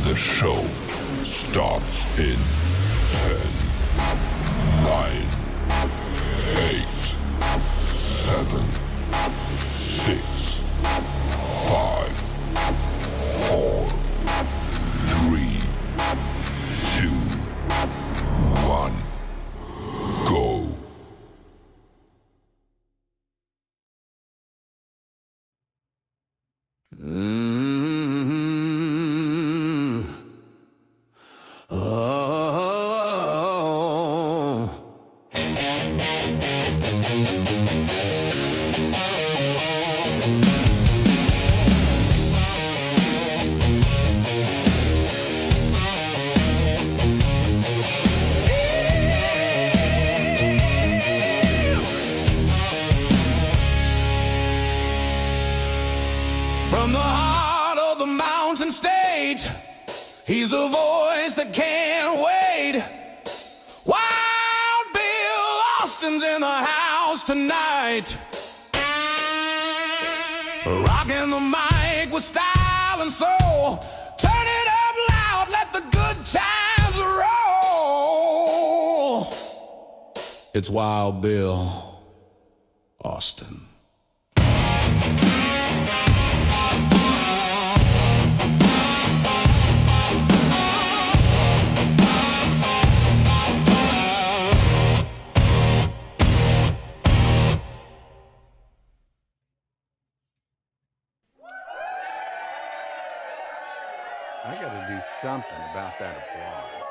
The show starts in 10, 9, 8, 7, 6, 5, 4, 3, 2, 1, go. From the heart of the mountain stage, he's a voice that can't wait. Wild Bill Austin's in the house tonight, rocking the mic with style and soul. Turn it up loud, let the good times roll. It's Wild Bill Austin. I got to do something about that applause.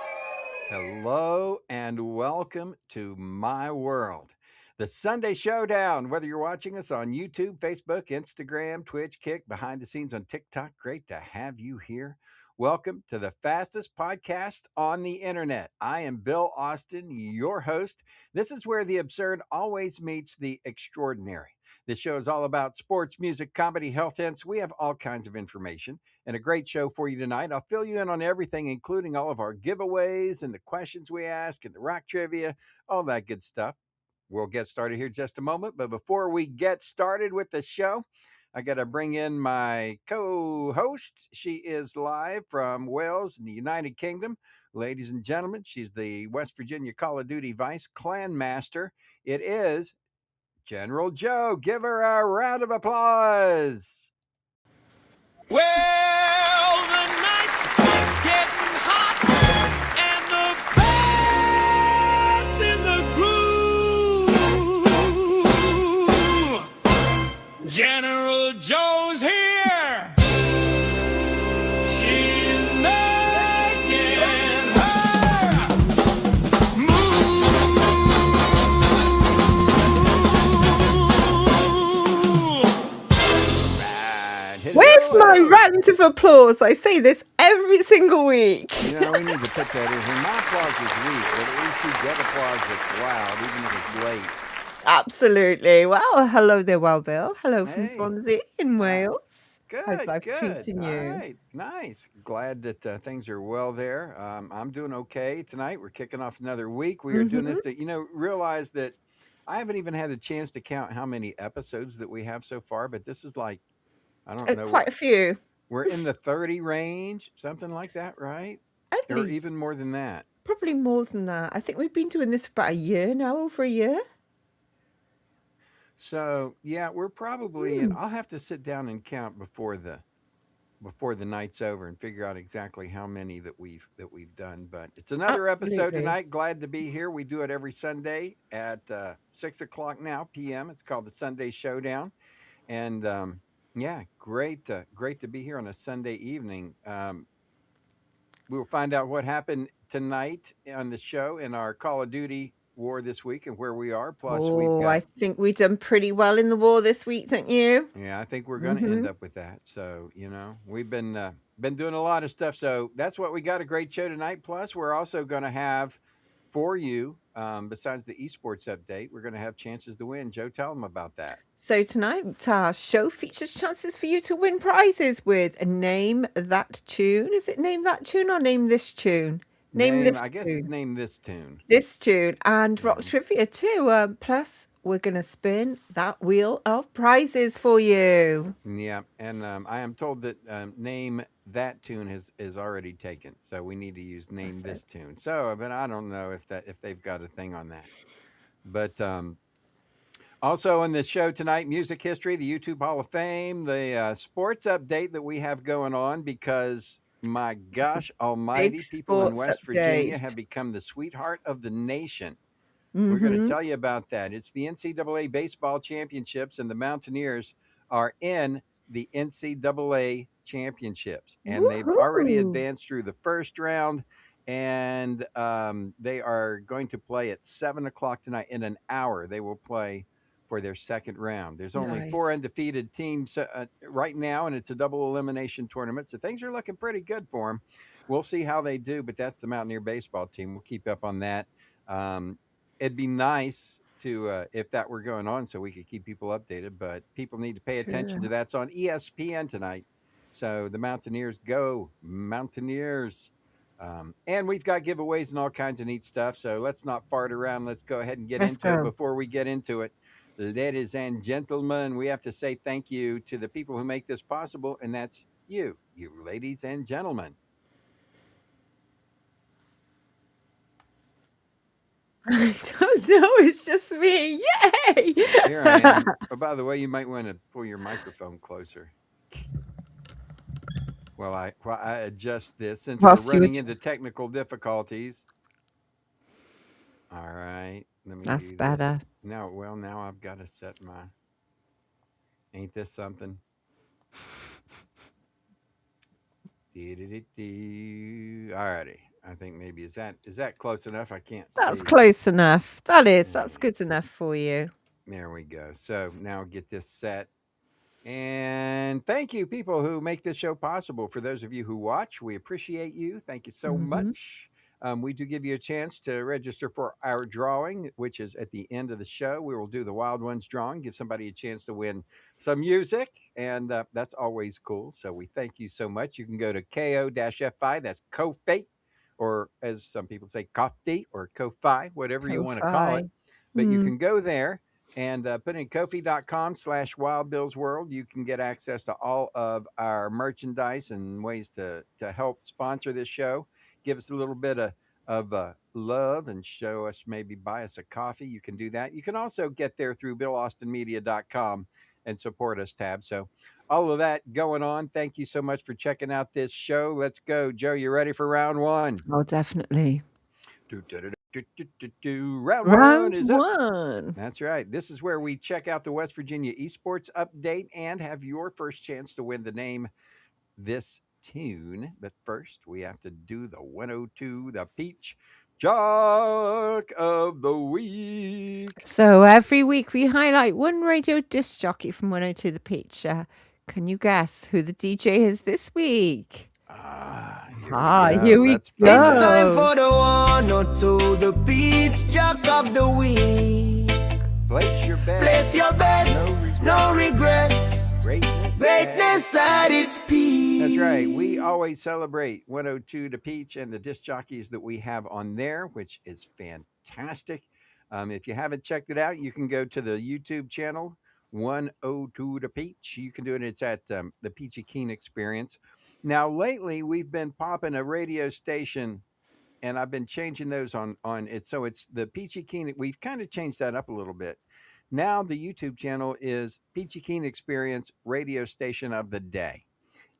Hello and welcome to my world, the Sunday Showdown. Whether you're watching us on YouTube, Facebook, Instagram, Twitch, Kick, behind the scenes on TikTok, great to have you here. Welcome to the fastest podcast on the internet. I am Bill Austin, your host. This is where the absurd always meets the extraordinary. This show is all about sports, music, comedy, health, hints. We have all kinds of information and a great show for you tonight. I'll fill you in on everything, including all of our giveaways and the questions we ask and the rock trivia, all that good stuff. We'll get started here in just a moment. But before we get started with the show, I got to bring in my co-host. She is live from Wales in the United Kingdom. Ladies and gentlemen, she's the West Virginia Call of Duty Vice Clan Master. It is General Joe. Give her a round of applause. Well, the night's getting hot and the band's in the groove. General Joe's here. She's making her move. Where's my round of applause? I say this every single week. You know, we need to put that in here. My applause is weak, but at least you get applause that's loud, even if it's late. Absolutely. Well, hello there, Wild Bill. Hello from Hey. Swansea in Wales. How's Good, life good. treating All you? right, nice. Glad that things are well there. I'm doing okay tonight. We're kicking off another week. We are doing this to, realize that I haven't even had the chance to count how many episodes that we have so far, but this is like, I don't know. Quite a few. We're in the 30 range, something like that, right? At Or least. even more than that. Probably more than that. I think we've been doing this for about a year now, over a year. So yeah, we're probably, and I'll have to sit down and count before the night's over and figure out exactly how many that we've done. But it's another episode Absolutely. tonight. Glad to be here. We do it every Sunday at 6 o'clock now p.m. It's called the Sunday Showdown, and yeah, great to be here on a Sunday evening. We'll find out what happened tonight on the show in our Call of Duty war this week and where we are. Plus, we've Oh, got. I think we've done pretty well in the war this week, don't you? Yeah, I think we're going to end up with that. So, we've been doing a lot of stuff. So that's what we got. A great show tonight. Plus, we're also going to have for you, besides the esports update, we're going to have chances to win. Joe, tell them about that. So tonight, our show features chances for you to win prizes with Name That Tune. Is it Name That Tune or Name This Tune? Name Name, this I guess it's tune. Name This Tune. This tune and rock Mhm. trivia too. Plus, we're gonna spin that wheel of prizes for you. Yeah, and I am told that Name That Tune is already taken, so we need to use Name That's it. This Tune. So, but I don't know if they've got a thing on that. But also in the show tonight, music history, the YouTube Hall of Fame, the sports update that we have going on because my It's a gosh big almighty, people in sports West Virginia have update. become the sweetheart of the nation. We're going to Mm-hmm. tell you about that. It's the NCAA baseball championships, and the Mountaineers are in the NCAA championships, and they've already Woohoo! advanced through the first round. And they are going to play at 7 o'clock tonight. In an hour, they will play for their second round. There's only 4 Nice. undefeated teams right now, and it's a double elimination tournament. So things are looking pretty good for them. We'll see how they do, but that's the Mountaineer baseball team. We'll keep up on that. It'd be nice to if that were going on so we could keep people updated, but people need to pay attention to True. that's on ESPN tonight. So the Mountaineers go Mountaineers. And we've got giveaways and all kinds of neat stuff. So let's not fart around. Let's go ahead and get Let's into it. go. Before we get into it, ladies and gentlemen, we have to say thank you to the people who make this possible, and that's you ladies and gentlemen. I don't know. It's just me. Yay! Here I am. Oh, by the way, you might want to pull your microphone closer. While I adjust this since we're Whilst you running into adjust. technical difficulties. All right, let me That's do this. better. Now, well, now I've got to set my. Ain't this something? Alrighty. I think maybe is that close enough? I can't That's see. close enough. That is. That's good enough for you. There we go. So now get this set. And thank you, people who make this show possible. For those of you who watch, we appreciate you. Thank you so Mm-hmm. much. We do give you a chance to register for our drawing, which is at the end of the show. We will do the Wild Ones drawing, give somebody a chance to win some music, and that's always cool. So we thank you so much. You can go to ko-fi, that's Ko-Fi, or as some people say, Coffee or Ko-Fi, whatever you want to call it. Ko-Fi. But you can go there and put in kofi.com/Wild Bill's World. You can get access to all of our merchandise and ways to help sponsor this show. Give us a little bit of love and show us, maybe buy us a coffee. You can do that. You can also get there through BillAustinMedia.com and support us tab. So all of that going on. Thank you so much for checking out this show. Let's go. Joe, you ready for round one? Oh, definitely. Round one Round is up. one. That's right. This is where we check out the West Virginia esports update and have your first chance to win the Name This Tune. But first, we have to do the 102, the Peach Jock of the Week. So every week we highlight one radio disc jockey from 102 The Peach. Can you guess who the DJ is this week? Here we It's time go. for the 102, the Peach Jock of the Week. Place your bets. Place your bets, no regrets. Greatness at its peak. That's right. We always celebrate 102 The Peach and the disc jockeys that we have on there, which is fantastic. If you haven't checked it out, you can go to the YouTube channel 102 The Peach. You can do it. It's at the Peachy Keen Experience. Now, lately, we've been popping a radio station, and I've been changing those on it. So it's the Peachy Keen. We've kind of changed that up a little bit. Now the YouTube channel is Peachy Keen Experience Radio Station of the Day.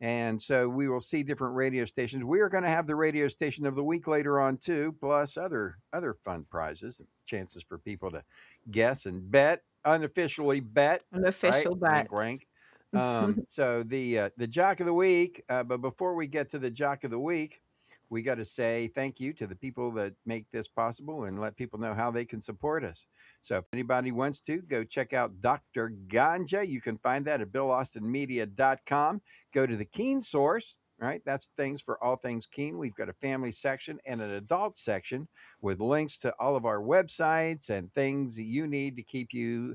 And so we will see different radio stations. We are going to have the radio station of the week later on too, plus other fun prizes, chances for people to guess and bet, unofficially bet. Unofficial right? bets. Wink, wink. So the Jock of the Week. But before we get to the Jock of the Week, we got to say thank you to the people that make this possible and let people know how they can support us. So if anybody wants to, go check out Dr. Ganja. You can find that at BillAustinMedia.com. Go to the Keen Source, right? That's things for all things Keen. We've got a family section and an adult section with links to all of our websites and things that you need to keep you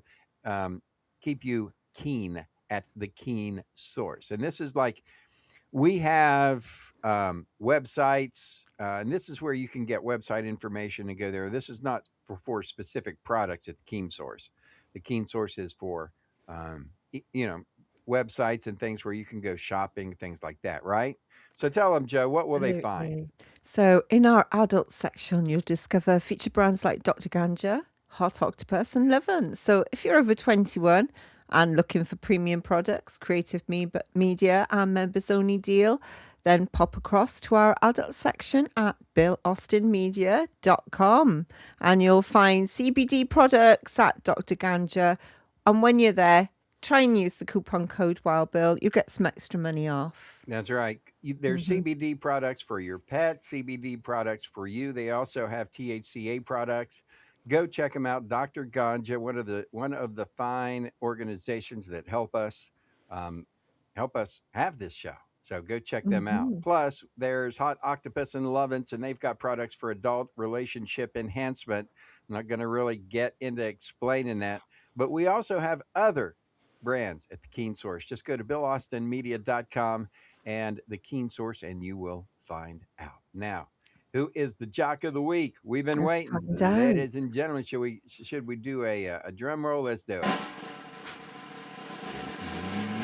keen at the Keen Source. And this is like, we have websites, and this is where you can get website information and go there. This is not for specific products at the Keen Source. The Keen Source is for, you know, websites and things where you can go shopping, things like that, right? So tell them, Joe, what will they find? Absolutely. So, in our adult section, you'll discover feature brands like Dr. Ganja, Hot Octopus, and Lovin. So, if you're over 21 and looking for premium products, creative media, and members only deal, then pop across to our adult section at billaustinmedia.com and you'll find CBD products at Dr. Ganja. And when you're there, try and use the coupon code Wild Bill. You get some extra money off. That's right. There's CBD products for your pet, CBD products for you. They also have THCA products. Go check them out. Dr. Ganja, one of the fine organizations that help us have this show. So go check them out. Plus, there's Hot Octopus and Lovins, and they've got products for adult relationship enhancement. I'm not going to really get into explaining that, but we also have other brands at the Keen Source. Just go to billaustinmedia.com and the Keen Source, and you will find out. Now, who is the Jock of the Week? We've been waiting, find out. ladies and gentlemen. Should we do a drum roll? Let's do it.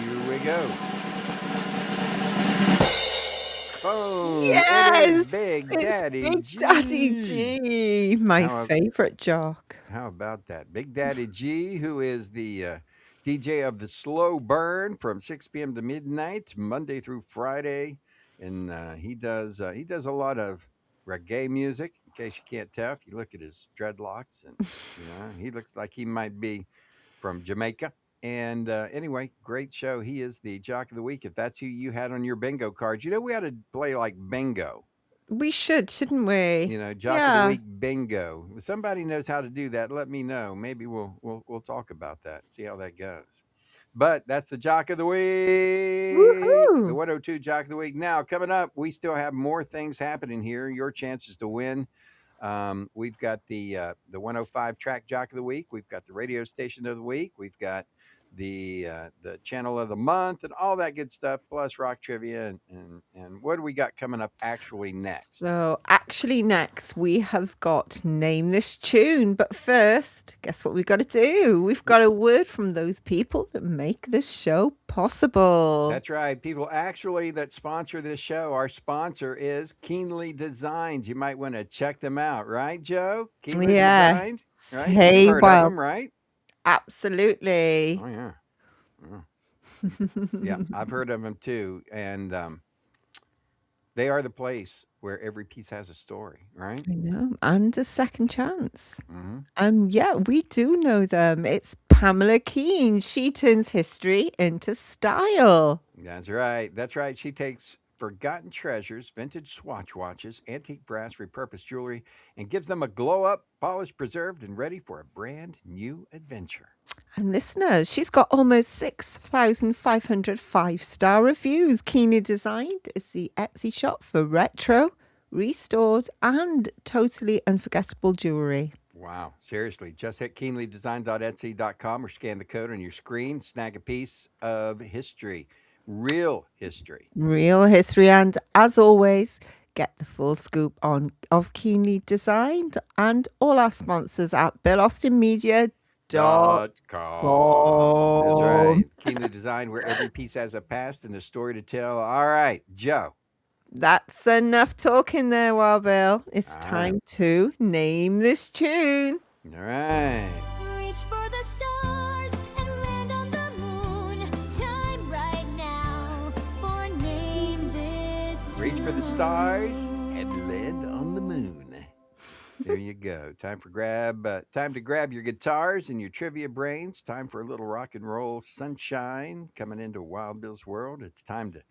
Here we go. Boom! It is Yes, Big it's Daddy Big G. Daddy G, my How- favorite jock. How about that? Big Daddy G, who is the DJ of the Slow Burn from 6 p.m. to midnight, Monday through Friday. And he does a lot of reggae music, in case you can't tell. If you look at his dreadlocks, and he looks like he might be from Jamaica. And anyway, great show. He is the Jock of the Week. If that's who you had on your bingo cards, we ought to play like bingo. We shouldn't we? Jock of Yeah. the Week bingo. If somebody knows how to do that, let me know. Maybe we'll talk about that. See how that goes. But that's the Jock of the Week. Woohoo. The 102 Jock of the Week. Now, coming up, we still have more things happening here. Your chances to win. We've got the 105 track Jock of the Week. We've got the radio station of the week. We've got the channel of the month and all that good stuff, plus rock trivia and what do we got coming up actually next? So actually next we have got Name This Tune. But first, guess what we've got to do? We've got a word from those people that make this show possible. That's right. People actually that sponsor this show. Our sponsor is Keenly Designs. You might want to check them out, right, Joe? Keenly Yes. Designs, right? Hey, You've heard well, of them, right? absolutely. Oh yeah. Yeah, I've heard of them too, and they are the place where every piece has a story, right? I know. And a second chance. Mm-hmm. Yeah, we do know them. It's Pamela Keen. She turns history into style. That's right. That's right. She takes forgotten treasures, vintage Swatch watches, antique brass, repurposed jewelry, and gives them a glow up, polished, preserved, and ready for a brand new adventure. And listeners, she's got almost 6,500 five-star reviews. Keenly Designed is the Etsy shop for retro, restored, and totally unforgettable jewelry. Wow, seriously. Just hit keenlydesign.etsy.com or scan the code on your screen. Snag a piece of history, real history. Real history. And as always, get the full scoop of Keenly Designed and all our sponsors at billaustinmedia.com. That's right. Keenly Design, where every piece has a past and a story to tell. All right, Joe. That's enough talking there, Wild Bill. It's All time to name this tune. All right. Reach for the stars and land on the moon. Time right now for Name This Reach for the stars Tune. and land on the moon. There you go. Time to grab your guitars and your trivia brains. Time for a little rock and roll sunshine coming into Wild Bill's world. It's time to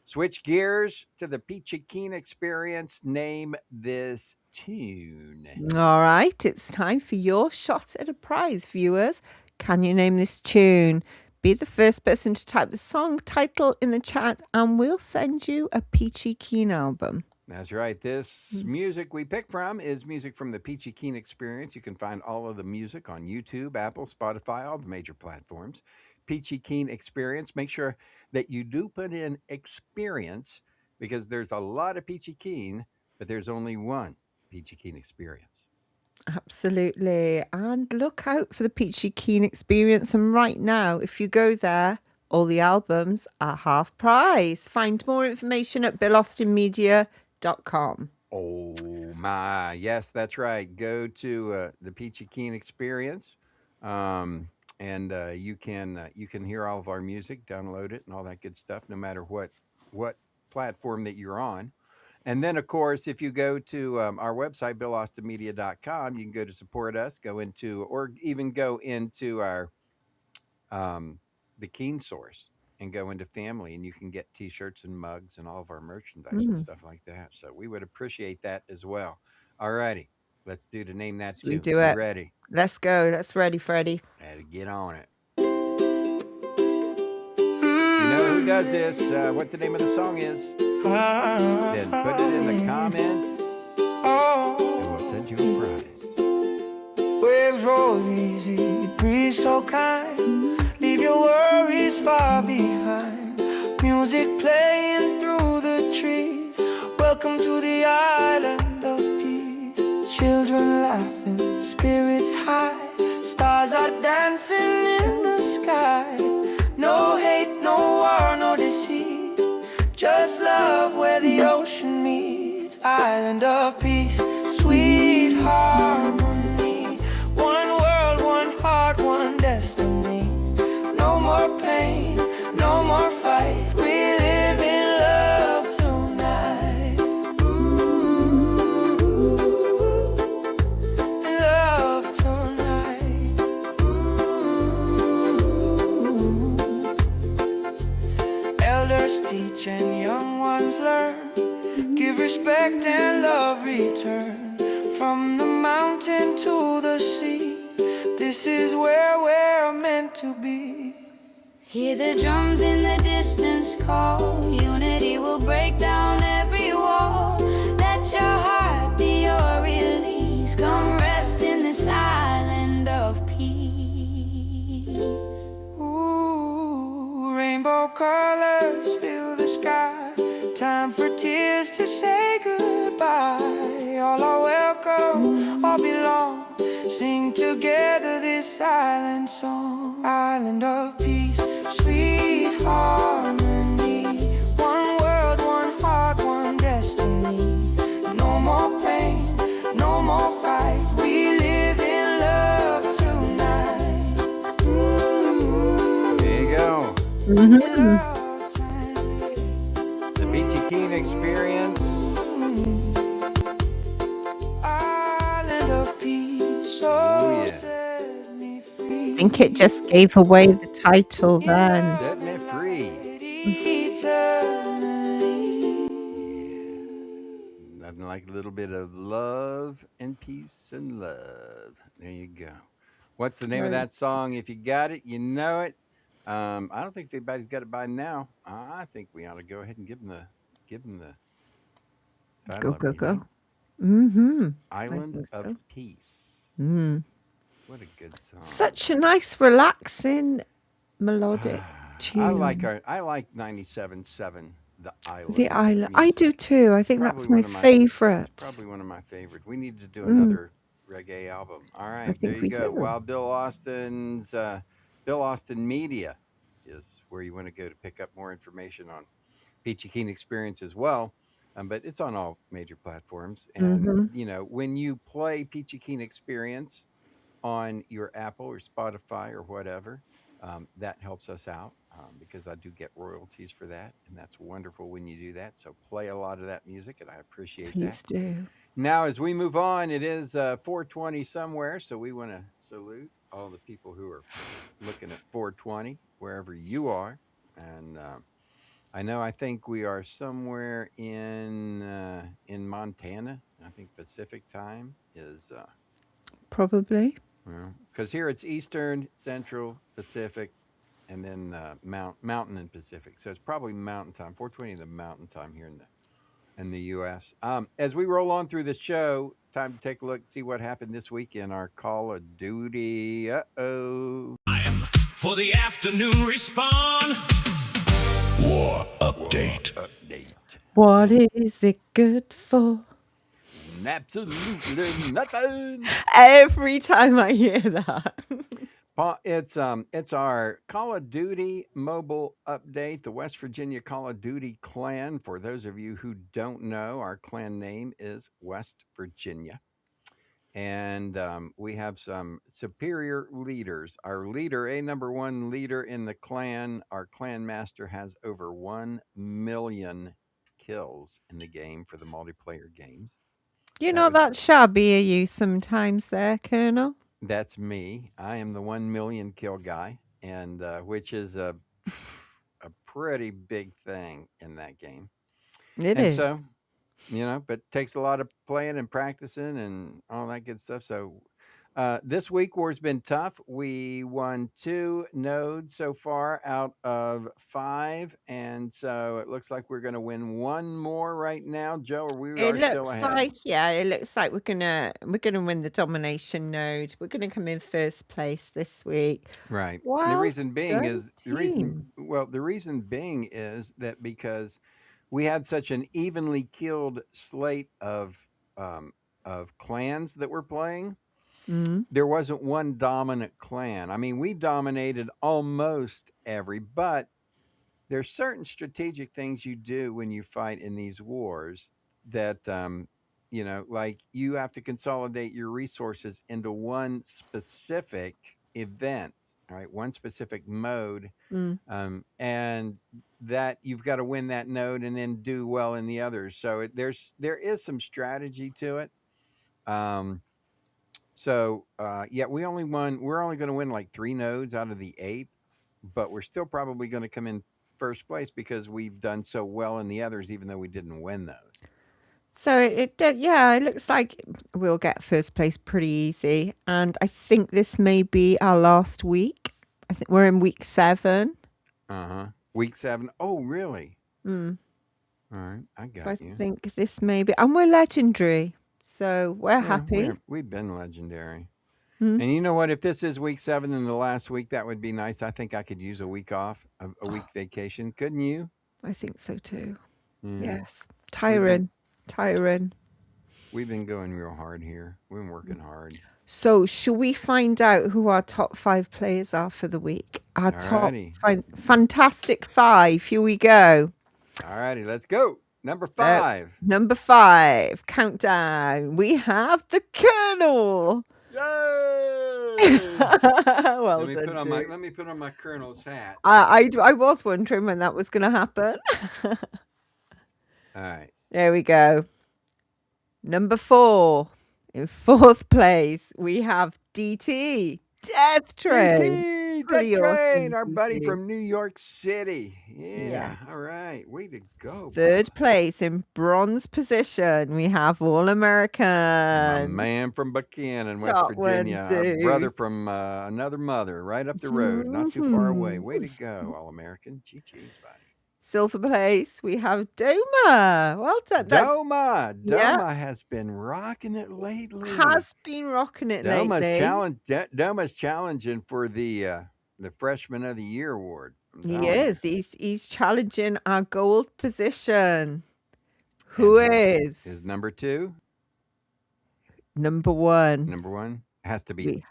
switch gears to the Peachy Keen experience. Name this tune. All right, it's time for your shot at a prize, viewers. Can you name this tune? Be the first person to type the song title in the chat, and we'll send you a Peachy Keen album. That's right. This music we pick from is music from the Peachy Keen experience. You can find all of the music on YouTube, Apple, Spotify, all the major platforms. Peachy Keen experience. Make sure that you do put in experience because there's a lot of Peachy Keen, but there's only one Peachy Keen experience. Absolutely. And look out for the Peachy Keen experience. And right now, if you go there, all the albums are half price. Find more information at BillAustinMedia.com. Oh my, yes, that's right. Go to the Peachy Keen experience, and you can hear all of our music, download it, and all that good stuff, no matter what platform that you're on. And then, of course, if you go to our website, BillAustinMedia.com, you can go to support us, or even go into our the Keen Source and go into family, and you can get T-shirts and mugs and all of our merchandise and stuff like that. So we would appreciate that as well. All righty, let's do to name that Should we tune. do You it? ready? Let's go. Let's ready, Freddie. Had to get on it. You know who does this? What the name of the song is? Then put it in the comments, and we'll send you a prize. Waves roll easy, breeze so kind. Leave your worries far behind. Music playing through the trees. Welcome to the island of peace. Children laughing, spirits high. Stars are dancing in the sky. No hate, no war, no deceit. Just love where the ocean meets. Island of peace, sweet harmony. One world, one heart, one destiny. No more pain, no more fight. We live in love tonight. Ooh, love tonight. Ooh. Elders teach and young ones learn. Give respect and love return. From the mountain to the sea, this is where we're meant to be. Hear the drums in the distance call. Unity will break down every wall. Let your heart be your release. Come rest in this island of peace. Ooh, rainbow colors fill the sky. Time for tears to say goodbye. All are welcome, all belong. Sing together this island song. Island of peace, sweet harmony. One world, one heart, one destiny. No more pain, no more fight. We live in love tonight. Ooh, There you go. love tonight. The Peachy Keen experience. Island of peace, Oh, oh yeah. set me free. I think it just gave away the title then. Setting it free. Eternally. Nothing like a little bit of love and peace and love. There you go. What's the name of Right. that song? If you got it, you know it. I don't think everybody's got it by now. I think we ought to go ahead and give them the title Go, of go, it, you go. know? Mm-hmm. Island think of so. Peace. Mm. What a good song. Such a nice, relaxing, melodic tune. I like 97.7 The Island. The Island. I music. do too. I think that's Probably my one of favorite. It's probably one of my favorite. We need to do Mm. another reggae album. All right, there think you we go. do. While Bill Austin Media is where you want to go to pick up more information on Peachy Keen Experience as well. But it's on all major platforms. And, Mhm. you know, when you play Peachy Keen Experience on your Apple or Spotify or whatever, that helps us out because I do get royalties for that. And that's wonderful when you do that. So play a lot of that music, and I appreciate Please that. do. Now, as we move on, it is 420 somewhere. So we want to salute all the people who are looking at 420, wherever you are. And I think we are somewhere in Montana. I think Pacific time is, Probably. because here it's Eastern, Central, Pacific, and then Mountain and Pacific. So it's probably Mountain time. 420 the Mountain time here in the U.S. As we roll on through the show, time to take a look, see what happened this week in our Call of Duty. Uh-oh. For the afternoon respawn. War update. What is it good for? Absolutely nothing. Every time I hear that. It's our Call of Duty mobile update, the West Virginia Call of Duty clan. For those of you who don't know, our clan name is West Virginia. And we have some superior leaders. Our leader, number one leader in the clan, our clan master, has over 1 million kills in the game for the multiplayer games. You're That not would that shabby, are you, sometimes there, Colonel? That's me. I am the 1 million kill guy, and which is a pretty big thing in that game. It And is. so, but takes a lot of playing and practicing and all that good stuff. So this week war's been tough. We won 2 nodes so far out of 5, and so it looks like we're going to win 1 more right now. Joe, or we It are still looks ahead. it looks like we're gonna win the domination node. We're gonna come in first place this week. Right. The Well reason being done, is the reason team. well, the reason being is that because we had such an evenly killed slate of clans that were playing, Mm. there wasn't one dominant clan. I mean, we dominated almost every, but there's certain strategic things you do when you fight in these wars that like you have to consolidate your resources into one specific event, all right, one specific mode, Mm. and that you've got to win that node and then do well in the others. So there is some strategy to it. Yeah, we're only going to win like 3 nodes out of the 8, but we're still probably going to come in first place because we've done so well in the others, even though we didn't win those. So it looks like we'll get first place pretty easy. And I think this may be our last week. I think we're in week 7. Week 7. Oh, really? Mm. All right, I So I got you. think this may be, and we're legendary. So we're Yeah, happy. we've been legendary. Mm. And you know what? If this is week 7 and the last week, that would be nice. I think I could use a week off, a week vacation. Couldn't you? I think so too. Yeah. Yes. Tyron. We've been going real hard here. We've been working hard. So should we find out who our top 5 players are for the week? Our Alrighty. top fantastic 5. Here we go. All righty, let's go. Number 5. Number 5. Countdown. We have the Colonel. Yay! Well let me done, put on dude. let me put on my colonel's hat. I was wondering when that was going to happen. All right. There we go. Number 4. In 4th place, we have DT. Death Train. DT, Pretty Death Train, awesome, our buddy DT. from New York City. Yeah. Yes. All right. Way to go. 3rd place in bronze position, we have All My American. man from Buchanan, West Scotland, Virginia. Our brother dude. from another mother, right up the road, not too far away. Way to Mhm. go, All American. GG's, buddy. Silver place, we have Doma. Well done. Doma. Yeah. Doma has been rocking it lately. Has been rocking it lately. Doma's challenging for the Freshman of the Year award. He is. He's challenging our gold position. Who is? Is number 2? Number 1. Number 1 has to be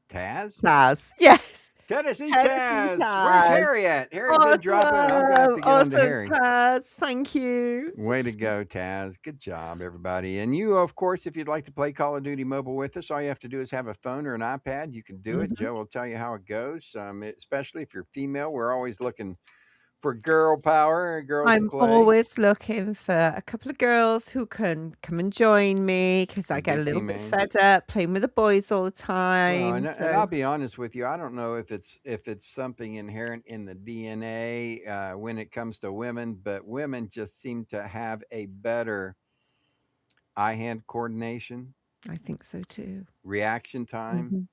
Taz. Taz. Yes. Tennessee Tennessee Taz. Taz. Where's Harry at? Harry been dropping. I'm gonna have to get on to Harry. Taz. Thank you. Way to go, Taz. Good job, everybody. And you, of course, if you'd like to play Call of Duty Mobile with us, all you have to do is have a phone or an iPad. You can do it. Joe will tell you how it goes. Especially if you're female, we're always looking for girl power, girls I'm to play. always looking for a couple of girls who can come and join me because I get a big little team, bit man. fed up playing with the boys all the time. And I'll be honest with you, I don't know if it's something inherent in the DNA when it comes to women, but women just seem to have a better eye-hand coordination, I think so too. reaction time. Mhm.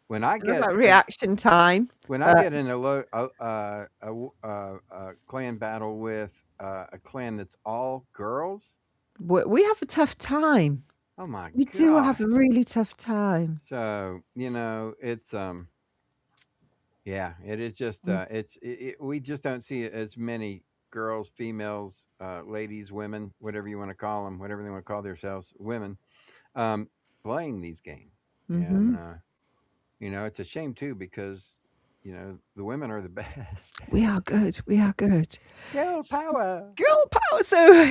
When I I don't get like reaction time. when I get in a clan battle with a clan that's all girls, We have a tough time. oh my We god, do have a really tough time. So it's yeah, it is just we just don't see as many girls, females, ladies, women, whatever you want to call them, whatever they want to call themselves, women, um, playing these games. Mm-hmm. And, it's a shame too because, the women are the best. We are good. We are good. Girl power. Girl power. So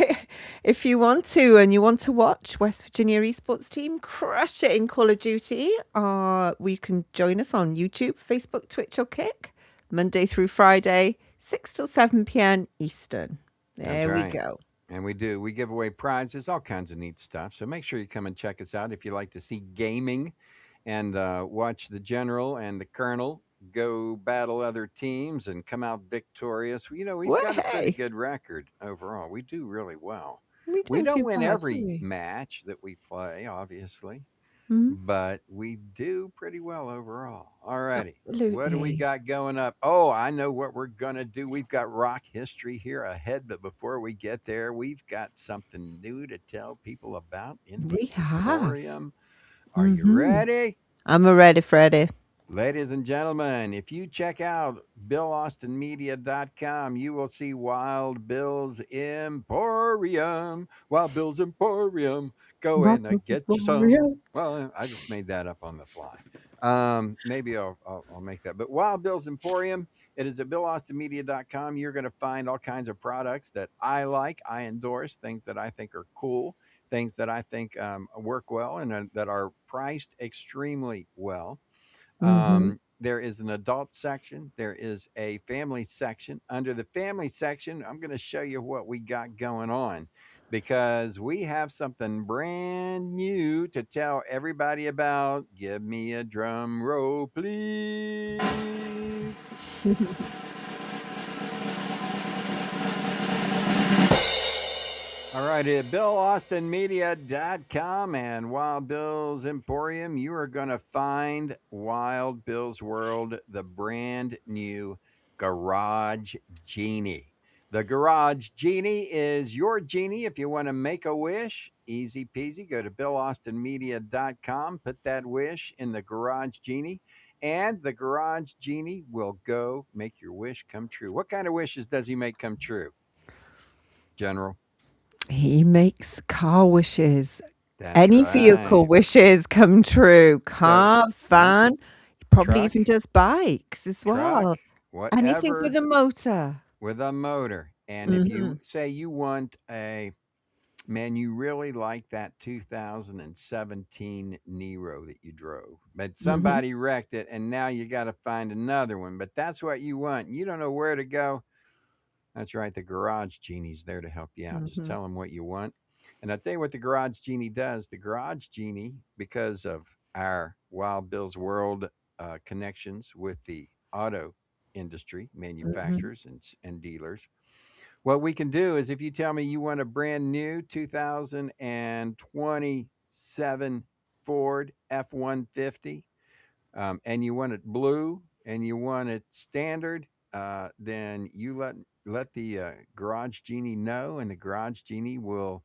if you want to and you want to watch West Virginia esports team crush it in Call of Duty, we can join us on YouTube, Facebook, Twitch, or Kick, Monday through Friday, 6 till 7 p.m. Eastern. There we right. go. And we do. We give away prizes, all kinds of neat stuff. So make sure you come and check us out if you like to see gaming and watch the general and the colonel go battle other teams and come out victorious. We've got a pretty Way. good record overall. We do really well. We We don't don't do win bad, do every we? match that we play, obviously, Mhm. but we do pretty well overall. All righty. What do we Absolutely. got going up? Oh, I know what we're going to do. We've got rock history here ahead, but before we get there, we've got something new to tell people about in the We have. Emporium. Are you Mhm. ready? I'm ready, Freddie. Ladies and gentlemen, if you check out BillAustinMedia.com, you will see Wild Bill's Emporium. Wild Bill's Emporium. Go in and get you some. Well, I just made that up on the fly. Maybe I'll make that. But Wild Bill's Emporium, it is at BillAustinMedia.com. You're going to find all kinds of products that I like, I endorse, things that I think are cool, things that I think work well, and that are priced extremely well. There is an adult section. There is a family section. Under the family section, I'm going to show you what we got going on because we have something brand new to tell everybody about. Give me a drum roll, please. All right, at BillAustinMedia.com and Wild Bill's Emporium, you are going to find Wild Bill's World, the brand new Garage Genie. The Garage Genie is your genie if you want to make a wish. Easy peasy. Go to BillAustinMedia.com, put that wish in the Garage Genie, and the Garage Genie will go make your wish come true. What kind of wishes does he make come true, General? He makes car wishes. That's Any vehicle right. wishes come true. Car, van, he probably Truck, even does bikes as well. truck, Anything with whatever a motor. with a motor. And if you Mhm. say you want you really like that 2017 Nero that you drove, but Mhm. somebody wrecked it and now you got to find another one, but that's what you want. You don't know where to go. That's right. The Garage Genie's there to help you out. Just Mhm. tell them what you want. And I'll tell you what the Garage Genie does. The Garage Genie, because of our Wild Bill's World connections with the auto industry, Mhm. manufacturers and dealers, what we can do is if you tell me you want a brand new 2027 Ford F-150, and you want it blue and you want it standard, then you let the Garage Genie know, and the Garage Genie will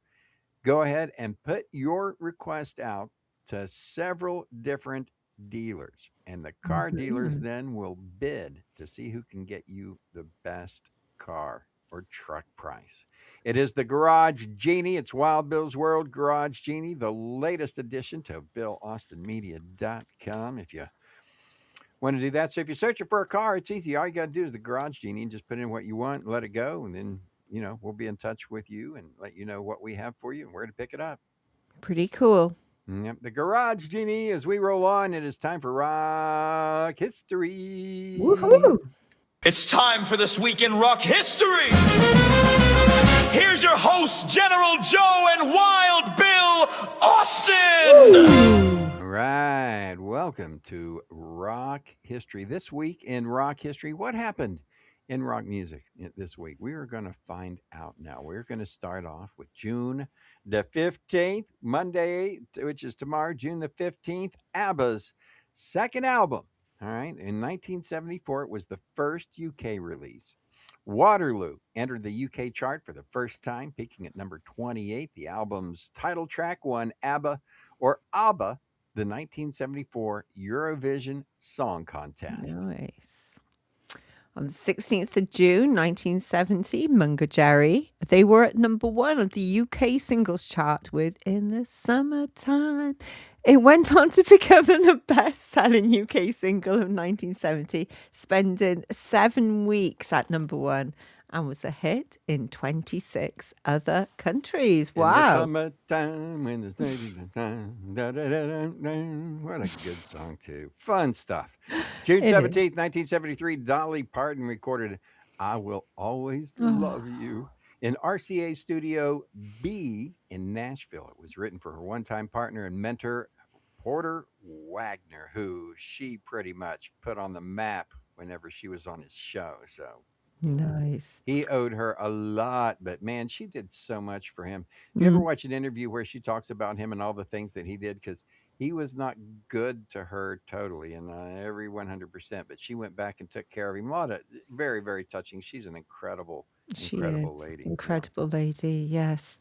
go ahead and put your request out to several different dealers, and the car dealers Mhm. then will bid to see who can get you the best car or truck price. It is the Garage Genie. It's Wild Bill's World Garage Genie, the latest addition to BillAustinMedia.com. If you want to do that, so if you're searching for a car, it's easy. All you got to do is the Garage Genie and just put in what you want, let it go, and then we'll be in touch with you and let you know what we have for you and where to pick it up. Pretty cool. Yep, the Garage Genie. As we roll on, it is time for rock history. Woohoo! It's time for This Week in Rock History. Here's your hosts, General Joe and Wild Bill Austin. All right, welcome to Rock History. This week in Rock History, what happened in rock music this week? We are going to find out now. We're going to start off with June the 15th, Monday, which is tomorrow, June the 15th, ABBA's second album. All right, in 1974, it was the first UK release. Waterloo entered the UK chart for the first time, peaking at number 28. The album's title track won ABBA the 1974 Eurovision Song Contest. Nice. On the 16th of June 1970, Mungo Jerry. They were at number 1 of the UK singles chart with In the Summertime. It went on to become the best-selling UK single of 1970, spending 7 weeks at number 1 and was a hit in 26 other countries. In the Wow. summertime, when there's time. What a good song, too. Fun stuff. June It is. 17th, 1973, Dolly Parton recorded I Will Always Love You in RCA Studio B in Nashville. It was written for her one-time partner and mentor, Porter Wagner, who she pretty much put on the map whenever she was on his show. So Nice. he owed her a lot, but man, she did so much for him. If you ever Mm. watch an interview where she talks about him and all the things that he did, because he was not good to her totally and every 100%, but she went back and took care of him. A lot of very, very touching. She's an incredible, She incredible is. lady. Yeah. Incredible lady, yes.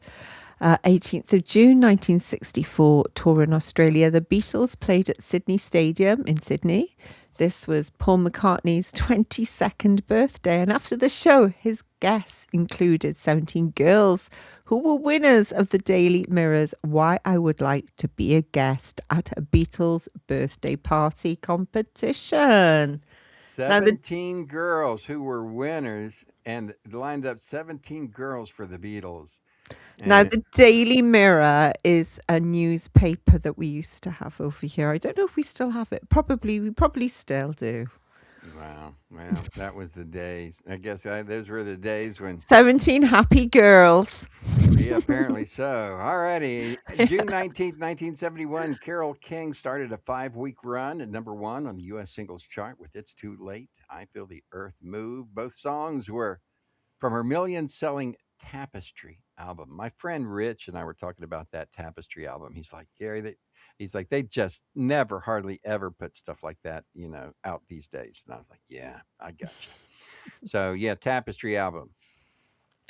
18th of June 1964, tour in Australia. The Beatles played at Sydney Stadium in Sydney. This was Paul McCartney's 22nd birthday. And after the show, his guests included 17 girls who were winners of the Daily Mirror's Why I Would Like to Be a Guest at a Beatles birthday party competition. Now, the 17 girls who were winners and lined up 17 girls for the Beatles. Now, And the Daily Mirror is a newspaper that we used to have over here. I don't know if we still have it. We probably still do. wow, that was the days. I guess those were the days when 17 happy girls. yeah, apparently so. Alrighty. June 19th, 1971, Carole King started a 5-week run at number 1 on the U.S. singles chart with It's Too Late, I Feel the Earth Move. Both songs were from her million-selling Tapestry album. My friend Rich and I were talking about that Tapestry album. He's like, Gary, they just never, hardly ever put stuff like that, out these days. And I was like, yeah, I got you. So yeah, Tapestry album.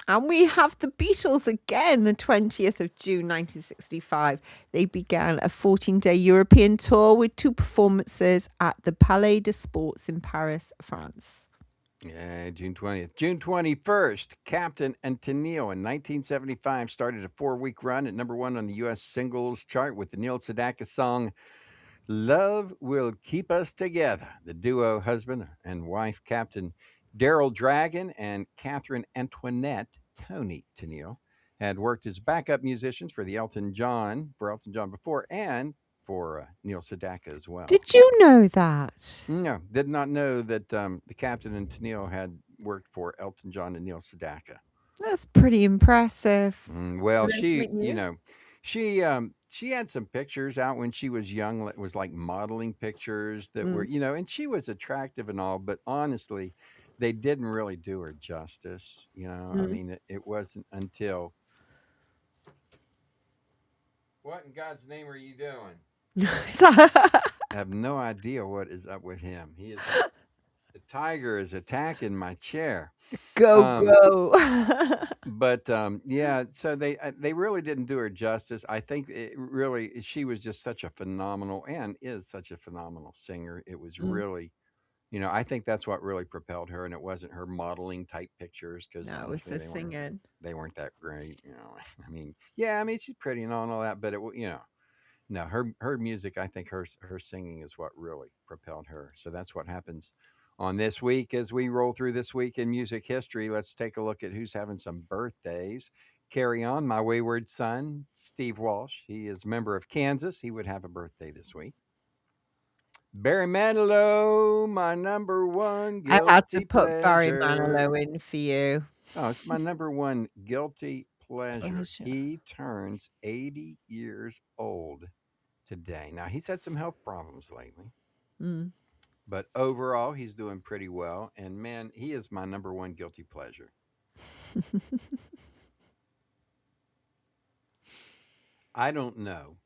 And we have the Beatles again, the 20th of June 1965. They began a 14-day European tour with 2 performances at the Palais des Sports in Paris, France. Yeah, June 20th. June 21st, Captain and Tennille in 1975 started a 4-week run at number 1 on the U.S. singles chart with the Neil Sedaka song Love Will Keep Us Together. The duo husband and wife, Captain Daryl Dragon and Catherine Antoinette Tony Tennille, had worked as backup musicians for Elton John before and for Neil Sedaka as well. Did you know that? No, did not know that the Captain and Tennille had worked for Elton John and Neil Sedaka. That's pretty impressive. Well, Nice to she, meet you. she had some pictures out when she was young. It was like modeling pictures that were, and she was attractive and all, but honestly, they didn't really do her justice. I mean, it wasn't until. What in God's name are you doing? I have no idea what is up with him. The tiger is attacking my chair. Go. But yeah, so they really didn't do her justice. I think she was just such a phenomenal and is such a phenomenal singer. It was really, I think that's what really propelled her, and it wasn't her modeling type pictures because No, it was the singing. they weren't that great. I mean, yeah, I mean she's pretty and all that, but no, her music, I think her singing is what really propelled her. So that's what happens on this week as we roll through this week in music history. Let's take a look at who's having some birthdays. Carry on, my wayward son, Steve Walsh. He is a member of Kansas. He would have a birthday this week. Barry Manilow, my number 1 guilty I had to put pleasure. Barry Manilow in for you. Oh, it's my number 1 guilty pleasure. He turns 80 years old today. Now, he's had some health problems lately, but overall, he's doing pretty well. And man, he is my number 1 guilty pleasure. I don't know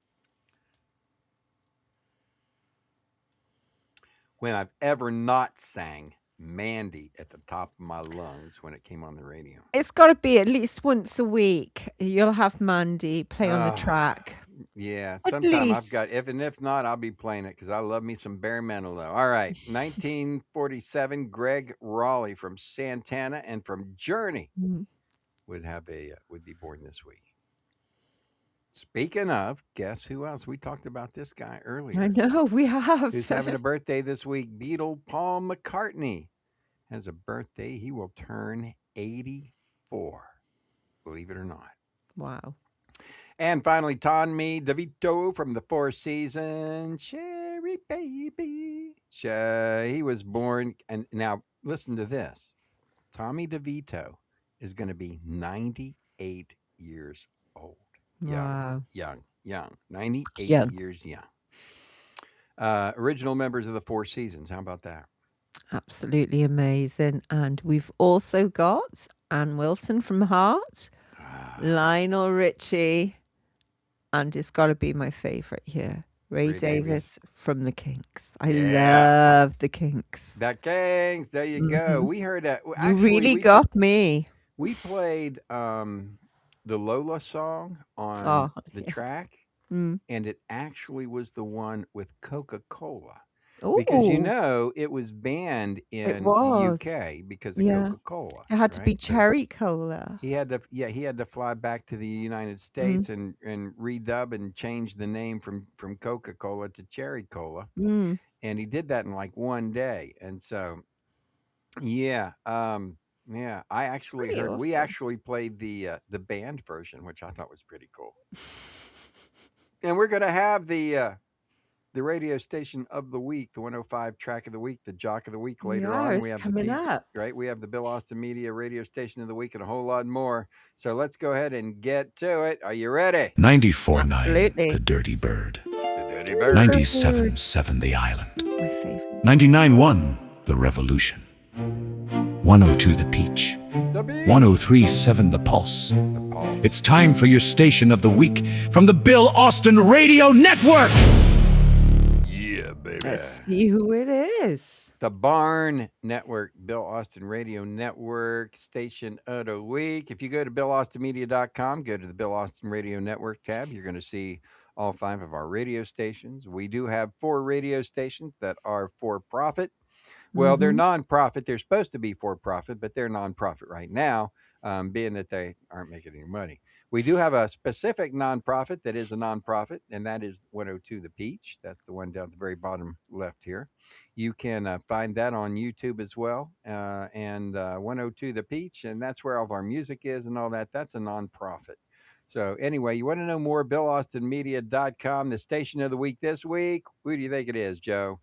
when I've ever not sang Mandy at the top of my lungs when it came on the radio. It's got to be at least once a week. You'll have Mandy play on the track. Yeah, At sometime I've got, least. if not, I'll be playing it because I love me some bare metal though. All right, 1947, Greg Raleigh from Santana and from Journey Mm. would be born this week. Speaking of, guess who else? We talked about this guy I earlier. know we Who's have. having a birthday this week? Beatle Paul McCartney has a birthday. He will turn 84, believe it or not. Wow. And finally, Tommy DeVito from the Four Seasons, Cherry Baby. He was born, and now listen to this. Tommy DeVito is going to be 98 years old. Wow. Young, 98 Young. years young. Original members of the Four Seasons. How about that? Absolutely amazing. And we've also got Ann Wilson from Heart, Lionel Richie, and it's got to be my favorite here, Ray Davis from the Kinks. I love the Kinks. The Kinks. There you go. We heard that. You Actually, really got me. we played the Lola song on the track, and it actually was the one with Coca-Cola. Because it was banned in the UK because of Coca-Cola. It had to be cherry cola. He had to fly back to the United States and redub and change the name from Coca-Cola to Cherry Cola. And he did that in like one day. And so I actually Pretty heard we awesome. actually played the band version, which I thought was pretty cool. And we're gonna have the radio station of the week, the 105 track of the week, the jock of the week later on. We have coming up. right? We have the Bill Austin Media radio station of the week and a whole lot more. So let's go ahead and get to it. Are you ready? 94.9 Absolutely. The Dirty Bird. The Dirty Bird. 97.7 The Island. My favorite. 99.1 The Revolution. 102 The Peach. The Beat. 103.7 The Pulse. The Pulse. It's time for your station of the week from the Bill Austin Radio Network. Yeah, baby. Let's see who it is. The Barn Network, Bill Austin Radio Network, station of the week. If you go to BillAustinMedia.com, go to the Bill Austin Radio Network tab, you're going to see all 5 of our radio stations. We do have 4 radio stations that are for profit. Well, they're nonprofit. They're supposed to be for profit, but they're nonprofit right now, being that they aren't making any money. We do have a specific nonprofit that is a nonprofit, and that is 102 The Peach. That's the one down at the very bottom left here. You can find that on YouTube as well, and 102 The Peach, and that's where all of our music is and all that. That's a nonprofit. So anyway, you want to know more, BillAustinMedia.com, the station of the week this week. Who do you think it is, Joe?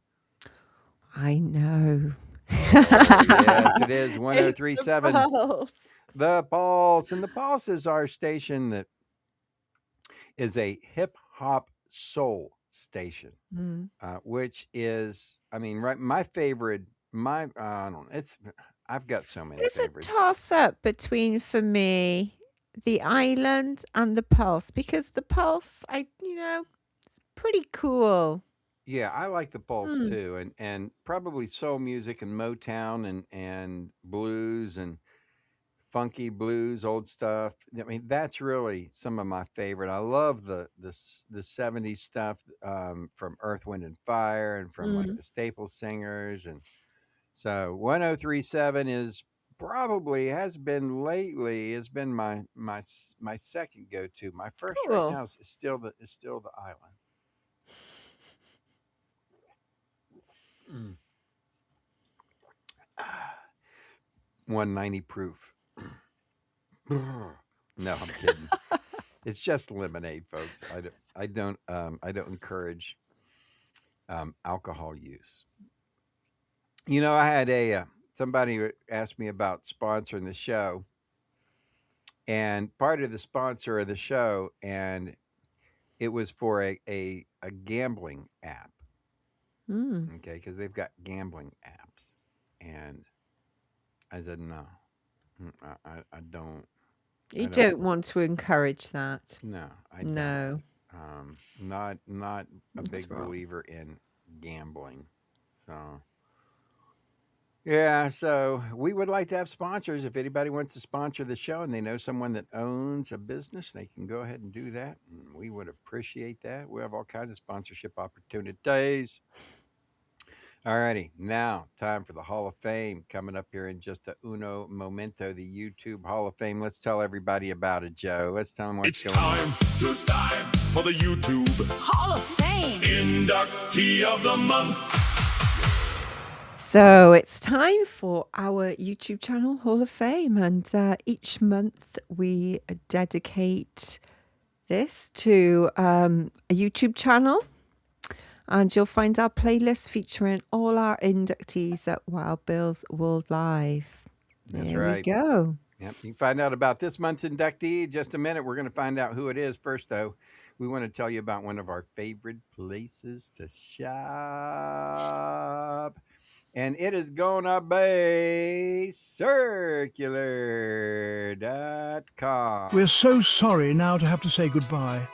I know. Yes, it is 103.7. The Pulse. The Pulse. And the Pulse is our station that is a hip hop soul station, which is, I mean, right, my favorite, I don't know, I've got so many It's favorites. a toss up between, for me, the Island and the Pulse, because the Pulse, it's pretty cool. Yeah, I like the Pulse too, and probably soul music and Motown and blues and funky blues, old stuff. I mean, that's really some of my favorite. I love the 70s stuff from Earth, Wind and Fire and from like the Staple Singers, and so 103.7 is probably has been my second go to. My first right now is still the Island. 190 proof. No, I'm kidding. It's just lemonade, folks. I don't encourage alcohol use. You know, I had somebody asked me about sponsoring the show, and part of the sponsor of the show, and it was for a gambling app. Okay, because they've got gambling apps, and I said no, I don't. You don't want to encourage that. No, I No. don't. Not a big believer in gambling. So Yeah, so we would like to have sponsors. If anybody wants to sponsor the show and they know someone that owns a business, they can go ahead and do that. And we would appreciate that. We have all kinds of sponsorship opportunities. All righty, now time for the Hall of Fame coming up here in just a uno momento. The YouTube Hall of Fame. Let's tell everybody about it, Joe. Let's tell them what's It's going on. time for the YouTube Hall of Fame. Inductee of the Month. So it's time for our YouTube channel, Hall of Fame. And each month we dedicate this to a YouTube channel. And you'll find our playlist featuring all our inductees at Wild Bill's World Live. That's There we right. go. Yep. You can find out about this month's inductee in just a minute. We're going to find out who it is. First, though, we want to tell you about one of our favorite places to shop. And it is going to be circular.com. We're so sorry now to have to say goodbye.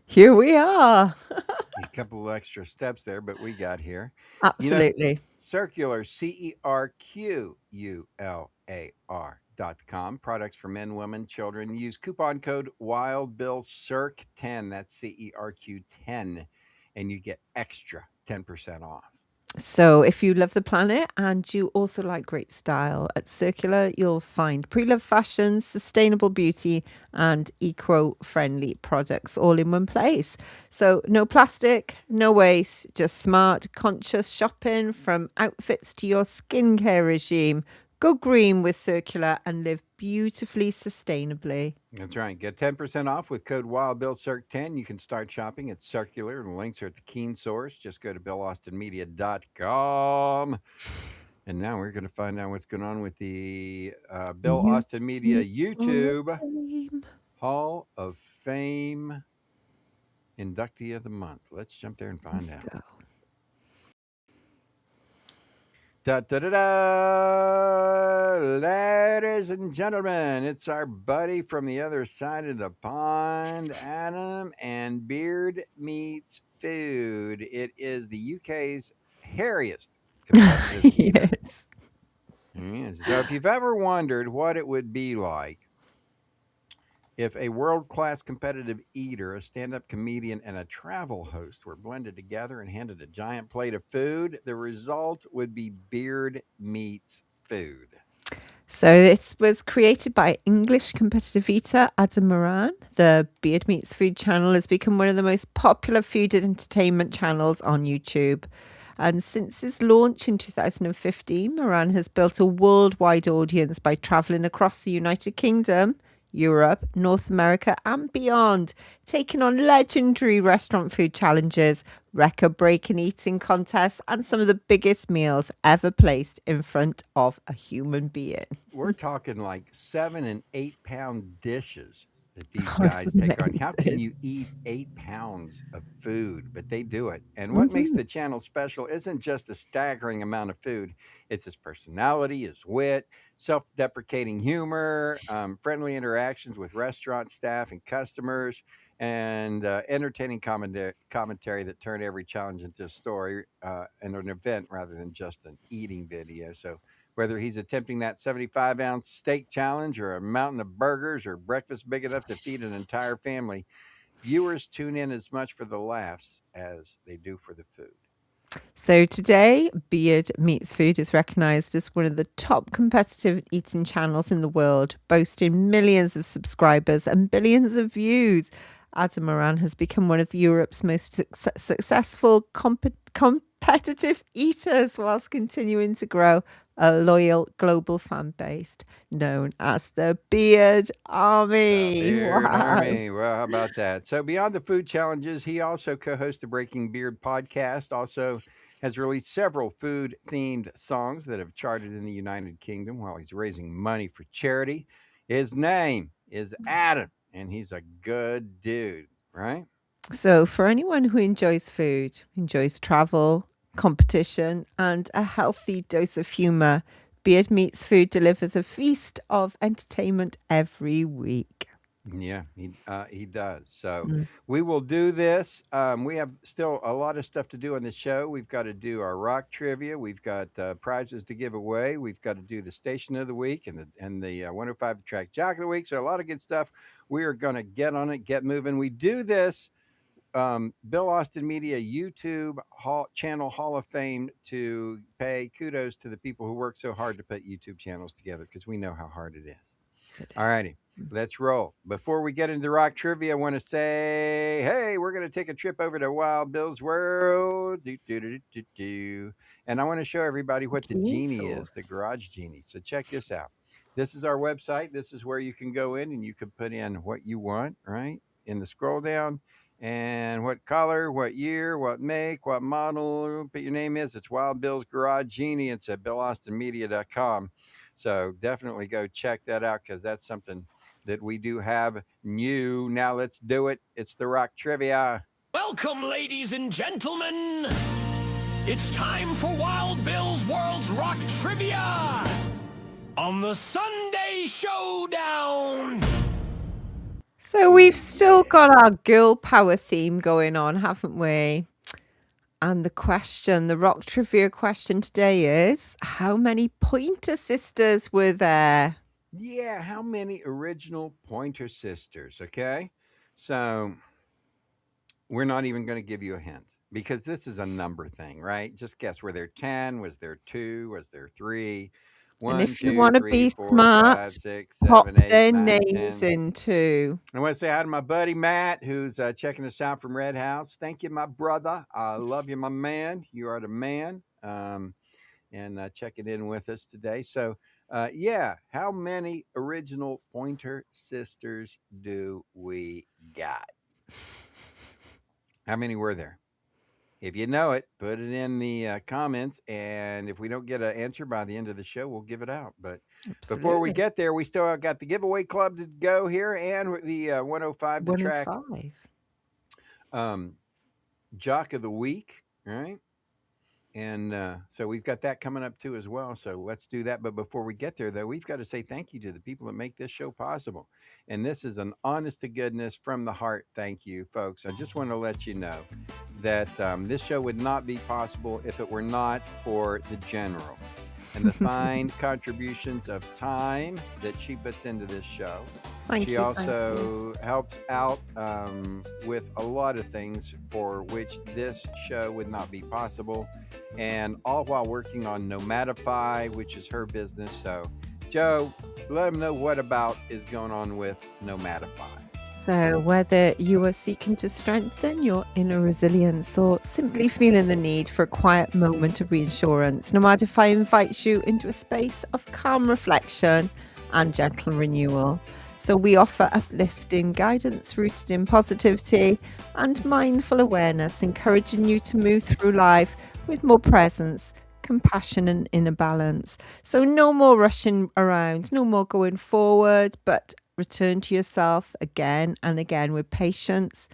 Here we are. A couple of extra steps there, but we got here. Absolutely. Circular, CERQULAR.com. Products for men, women, children. Use coupon code WildBillCirc10. That's CERQ10. And you get extra 10% off. So if you love the planet and you also like great style, at Circular you'll find pre-loved fashions, sustainable beauty and eco-friendly products all in one place. So no plastic, no waste, just smart, conscious shopping from outfits to your skincare regime. Go green with Circular and live beautifully sustainably. That's right. Get 10% off with code WildBillCirc10. You can start shopping at Circular. The links are at the Keen Source. Just go to BillAustinMedia.com. And now we're going to find out what's going on with the Bill Austin Media YouTube Hall of Fame inductee of the month. Let's jump there and find out. Go. Da, da, da, da. Ladies and gentlemen, it's our buddy from the other side of the pond, Adam and Beard Meats Food. It is the UK's hairiest competitive eater. Yes. Yes. So if you've ever wondered what it would be like if a world-class competitive eater, a stand-up comedian, and a travel host were blended together and handed a giant plate of food, the result would be Beard Meats Food. So this was created by English competitive eater Adam Moran. The Beard Meats Food channel has become one of the most popular food and entertainment channels on YouTube. And since its launch in 2015, Moran has built a worldwide audience by traveling across the United Kingdom, Europe, North America and beyond, taking on legendary restaurant food challenges, record-breaking eating contests and some of the biggest meals ever placed in front of a human being. We're talking like 7 and 8 pound dishes that these Oh, it's guys take on. How can amazing. you eat 8 pounds of food? But they do it. And what makes the channel special isn't just a staggering amount of food. It's his personality, his wit, self-deprecating humor, friendly interactions with restaurant staff and customers, and entertaining commentary that turn every challenge into a story and an event rather than just an eating video. So whether he's attempting that 75-ounce steak challenge or a mountain of burgers or breakfast big enough to feed an entire family, viewers tune in as much for the laughs as they do for the food. So today, Beard Meats Food is recognised as one of the top competitive eating channels in the world, boasting millions of subscribers and billions of views. Adam Moran has become one of Europe's most successful competitive eaters whilst continuing to grow a loyal global fan base known as the Beard Army. Beard Wow. Army. Well, how about that? So beyond the food challenges, he also co-hosts the Breaking Beard podcast, also has released several food-themed songs that have charted in the United Kingdom while he's raising money for charity. His name is Adam, and he's a good dude, right? So for anyone who enjoys food, enjoys travel, competition and a healthy dose of humour, Beard Meats Food delivers a feast of entertainment every week. Yeah, he does. So Mm. we will do this. We have still a lot of stuff to do on the show. We've got to do our rock trivia. We've got prizes to give away. We've got to do the station of the week and the 105 track jock of the week. So a lot of good stuff. We are going to get on it, get moving. We do this Bill Austin Media YouTube channel Hall of Fame to pay kudos to the people who work so hard to put YouTube channels together because we know how hard it is. It All is. righty, let's roll. Before we get into rock trivia, I want to say, hey, we're going to take a trip over to Wild Bill's World. And I want to show everybody what the genie is, the Jesus. garage genie. So check this out. This is our website. This is where you can go in and you can put in what you want, right? In the scroll down and what color, what year, what make, what model, put your name is. It's Wild Bill's Garage Genie. It's at BillAustinMedia.com. So definitely go check that out because that's something that we do have new. Now let's do it. It's the rock trivia. Welcome, ladies and gentlemen. It's time for Wild Bill's World's Rock Trivia on the Sunday Showdown. So we've still got our girl power theme going on, haven't we? And the rock trivia question today is, how many Pointer Sisters were there? Yeah, how many original Pointer Sisters? Okay, so we're not even going to give you a hint because this is a number thing, right? Just guess. Were there 10? Was there 2? Was there 3? And 1, if you 2, want to 3, be 4, smart, 5, 6, pop 7, 8, their 9, names 10. in too. I want to say hi to my buddy Matt, who's checking us out from Red House. Thank you, my brother. I love you, my man. You are the man. And checking in with us today. So, yeah, how many original Pointer Sisters do we got? How many were there? If you know it, put it in the comments. And if we don't get an answer by the end of the show, we'll give it out. But before we Absolutely. get there, we still got the giveaway club to go here and the 105 the track 105. jock of the week, right? And so we've got that coming up too as well. So let's do that. But before we get there, though, we've got to say thank you to the people that make this show possible. And this is an honest to goodness from the heart. Thank you, folks. I just want to let you know that this show would not be possible if it were not for the general and the fine contributions of time that she puts into this show. Thank She you. also helps out with a lot of things for which this show would not be possible, and all while working on Nomadify, which is her business. So, Joe, let them know what about is going on with Nomadify. So, whether you are seeking to strengthen your inner resilience or simply feeling the need for a quiet moment of reassurance, Nomadify invites you into a space of calm reflection and gentle renewal. So, we offer uplifting guidance rooted in positivity and mindful awareness, encouraging you to move through life with more presence, compassion, and inner balance. So, no more rushing around, no more going forward, but return to yourself again and again with patience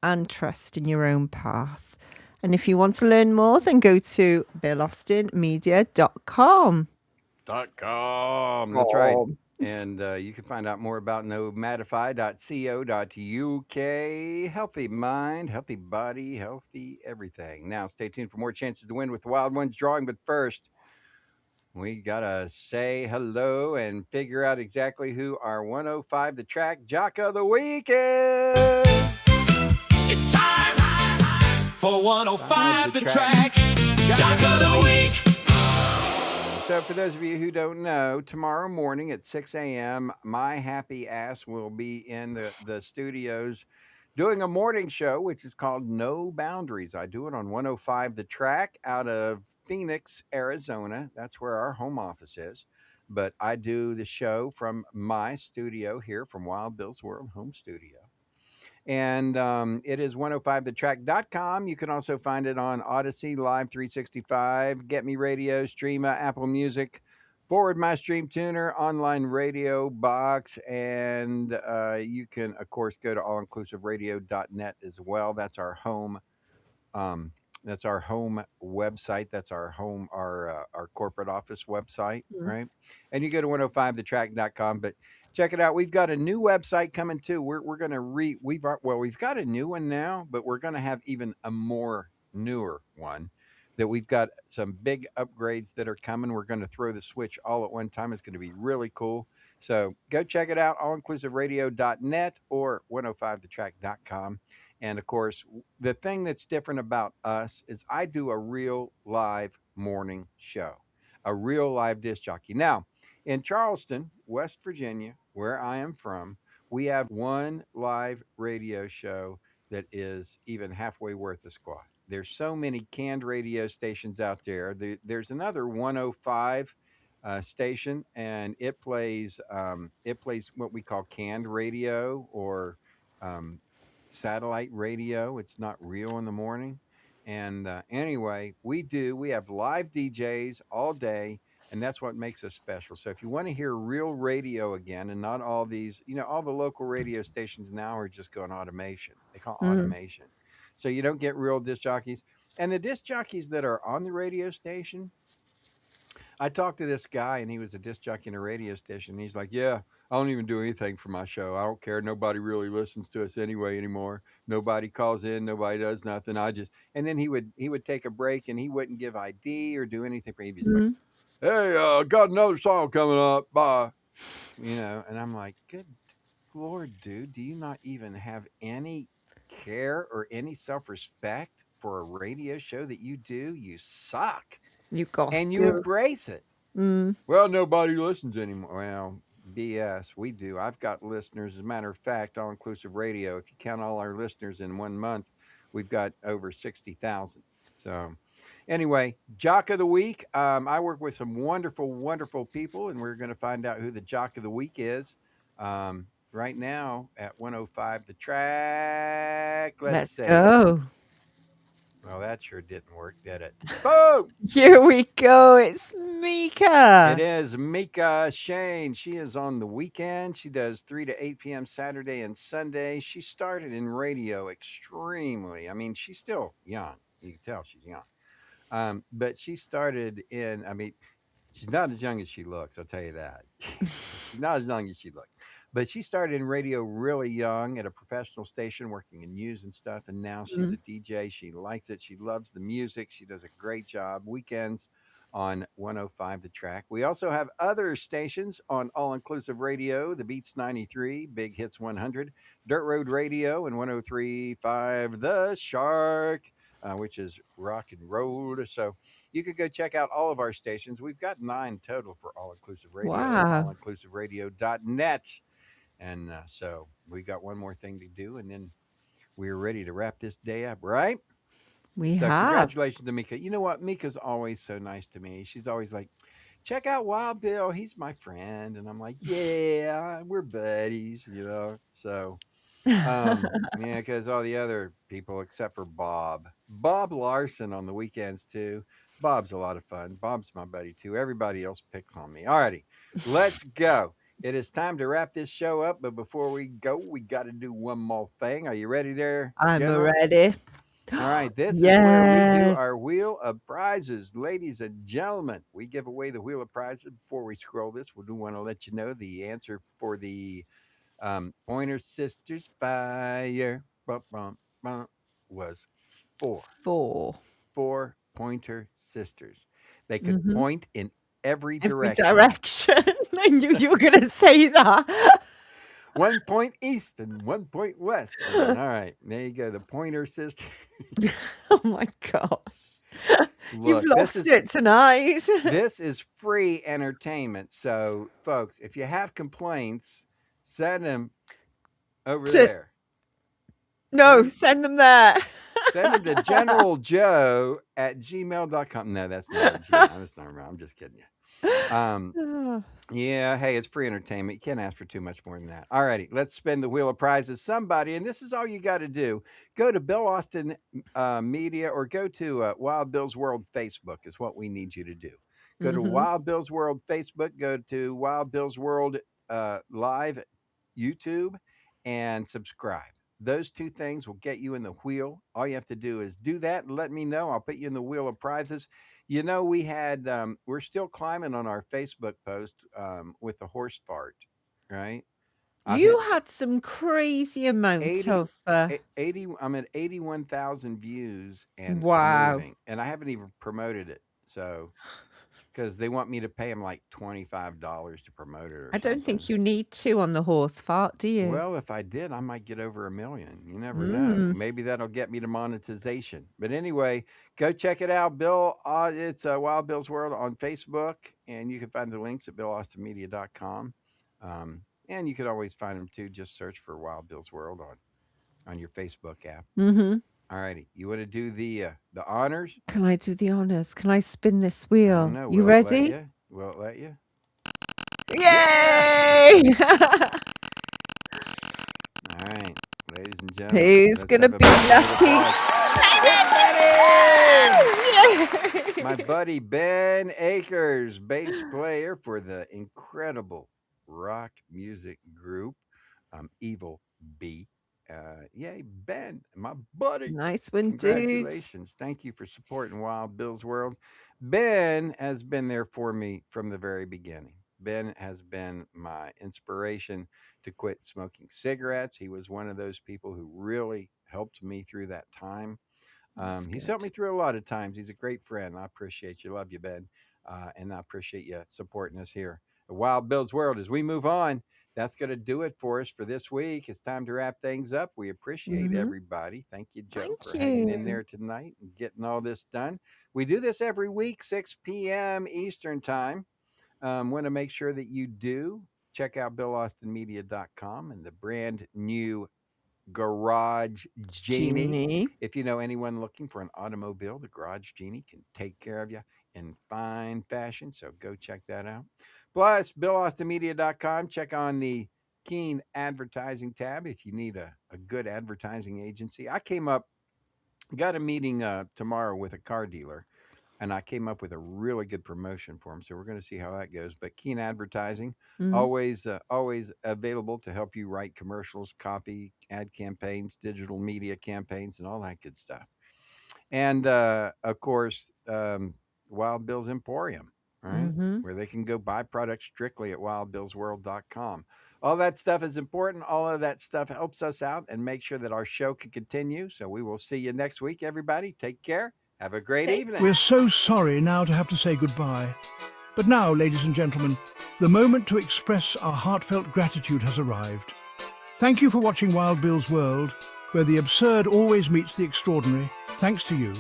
and trust in your own path. And if you want to learn more, then go to BillAustinMedia.com. That's right. And you can find out more about nomadify.co.uk. Healthy mind, healthy body, healthy everything. Now, stay tuned for more chances to win with the Wild Ones drawing. But first, we got to say hello and figure out exactly who our 105 the track jock of the week is. It's time for 105 the track jock of the week. So for those of you who don't know, tomorrow morning at 6 a.m., my happy ass will be in the studios doing a morning show, which is called No Boundaries. I do it on 105 The Track out of Phoenix, Arizona. That's where our home office is. But I do the show from my studio here from Wild Bill's World home studio. And it is 105thetrack.com. You can also find it on Odyssey, Live 365, Get Me Radio, Streama, Apple Music, Forward My Stream Tuner, Online Radio Box, and you can, of course, go to allinclusiveradio.net as well. That's our home. That's our home website. That's our home, our corporate office website, right? And you go to 105thetrack.com. But Check it out. We've got a new website coming too. We're going to we've got a new one now, but we're going to have even a more newer one that we've got some big upgrades that are coming. We're going to throw the switch all at one time. It's going to be really cool. So go check it out, allinclusiveradio.net or 105thetrack.com. And of course, the thing that's different about us is I do a real live morning show, a real live disc jockey. Now, in Charleston, West Virginia, where I am from, we have one live radio show that is even halfway worth the squad. There's so many canned radio stations out there. There's another 105 station, and it plays what we call canned radio or um, satellite radio. It's not real in the morning. And anyway, we have live DJs all day, and that's what makes us special. So if you want to hear real radio again, and not all these, all the local radio stations now are just going automation. They call automation. So you don't get real disc jockeys. And the disc jockeys that are on the radio station, I talked to this guy, and he was a disc jockey in a radio station. And he's like, "Yeah, I don't even do anything for my show. I don't care. Nobody really listens to us anymore. Nobody calls in. Nobody does nothing. And then he would take a break, and he wouldn't give ID or do anything. He was like, "Hey, got another song coming up. Bye." And I'm like, "Good Lord, dude, do you not even have any care or any self-respect for a radio show that you do? You suck." You got And you embrace it. Well, nobody listens anymore. Well, BS. We do. I've got listeners. As a matter of fact, All Inclusive Radio, if you count all our listeners in 1 month, we've got over 60,000. So anyway, Jock of the Week. I work with some wonderful, wonderful people, and we're going to find out who the Jock of the Week is right now at 105 The Track. Let's go. Well, that sure didn't work, did it? Boom! Here we go. It's Mika. It is Mika Shane. She is on the weekend. She does 3 to 8 p.m. Saturday and Sunday. She started in radio extremely. I mean, she's still young. You can tell she's young. But she started she's not as young as she looks, I'll tell you that. She's not as young as she looks. But she started in radio really young at a professional station working in news and stuff. And now she's a DJ. She likes it. She loves the music. She does a great job. Weekends on 105 The Track. We also have other stations on All Inclusive Radio, the Beats 93, Big Hits 100, Dirt Road Radio, and 103.5 The Shark, which is rock and roll. So you could go check out all of our stations. We've got 9 total for All Inclusive Radio. Wow. allinclusiveradio.net. And so we got one more thing to do, and then we're ready to wrap this day up, right? We So have. congratulations to Mika. You know what? Mika's always so nice to me. She's always like, "Check out Wild Bill. He's my friend." And I'm like, "Yeah, we're buddies," So, yeah, because all the other people except for Bob Larson on the weekends too. Bob's a lot of fun. Bob's my buddy too. Everybody else picks on me. Alrighty, let's go. It is time to wrap this show up, but before we go, we got to do one more thing. Are you ready there, I'm General? ready. All right, this is where we do Yes. our Wheel of Prizes. Ladies and gentlemen, we give away the Wheel of Prizes. Before we scroll this, we do want to let you know the answer for the Pointer Sisters Fire was 4. 4. 4 Pointer Sisters. They could point in every Every direction. direction. I knew you were going to say that. 1 point east and 1 point west. All right, there you go. The Pointer Sisters. Oh my gosh. You've Look, this lost is it tonight. this is free entertainment. So, folks, if you have complaints, send them over To- there. No, send them there. Send them to General Joe at gmail.com. No, that's not a Gmail. That's not right. I'm just kidding you. Yeah, hey, it's free entertainment. You can't ask for too much more than that. All righty, let's spin the Wheel of Prizes. Somebody, and this is all you got to do. Go to Bill Austin Media or go to Wild Bill's World Facebook is what we need you to do. Go to Wild Bill's World Facebook, go to Wild Bill's World Live YouTube, and subscribe. Those 2 things will get you in the wheel. All you have to do is do that and let me know. I'll put you in the Wheel of Prizes. We had, we're still climbing on our Facebook post with the horse fart. right? You had some crazy amount 80, of 80 I'm at 81,000 views and wow. moving, and I haven't even promoted it. So, because they want me to pay them like $25 to promote it or I don't something. think you need to on the horse fart, do you? Well, if I did, I might get over 1 million. You never know. Maybe that'll get me to monetization. But anyway, go check it out, Bill. It's Wild Bill's World on Facebook, and you can find the links at BillAustinMedia.com. And you could always find them too. Just search for Wild Bill's World on your Facebook app. All righty. You want to do the honors? Can I do the honors? Can I spin this I wheel? don't know. You Will it let ready? you? Will it let you? Yay! All right, ladies and gentlemen. Who's let's gonna have a be big round of lucky? applause. Yay! My buddy Ben Akers, bass player for the incredible rock music group Evil Bee. Yay, Ben, my buddy. Nice one, dude. Congratulations. Thank you for supporting Wild Bill's World. Ben has been there for me from the very beginning. Ben has been my inspiration to quit smoking cigarettes. He was one of those people who really helped me through that time. He's helped me through a lot of times. He's a great friend. I appreciate you. Love you, Ben. And I appreciate you supporting us here at Wild Bill's World. As we move on, that's going to do it for us for this week. It's time to wrap things up. We appreciate everybody. Thank you, Joe, for hanging in there tonight and getting all this done. We do this every week, 6 p.m. Eastern time. Want to make sure that you do check out BillAustinMedia.com and the brand new Garage Genie. If you know anyone looking for an automobile, the Garage Genie can take care of you in fine fashion. So go check that out. Plus, BillAustinMedia.com. Check on the Keen Advertising tab if you need a good advertising agency. I got a meeting tomorrow with a car dealer, and I came up with a really good promotion for him. So we're going to see how that goes. But Keen Advertising, always available to help you write commercials, copy, ad campaigns, digital media campaigns, and all that good stuff. And of course, Wild Bill's Emporium, right? Where they can go buy products strictly at wildbillsworld.com. All that stuff is important. All of that stuff helps us out and make sure that our show can continue. So we will see you next week, everybody. Take care. Have a great evening. We're so sorry now to have to say goodbye. But now, ladies and gentlemen, the moment to express our heartfelt gratitude has arrived. Thank you for watching Wild Bill's World, where the absurd always meets the extraordinary. Thanks to you,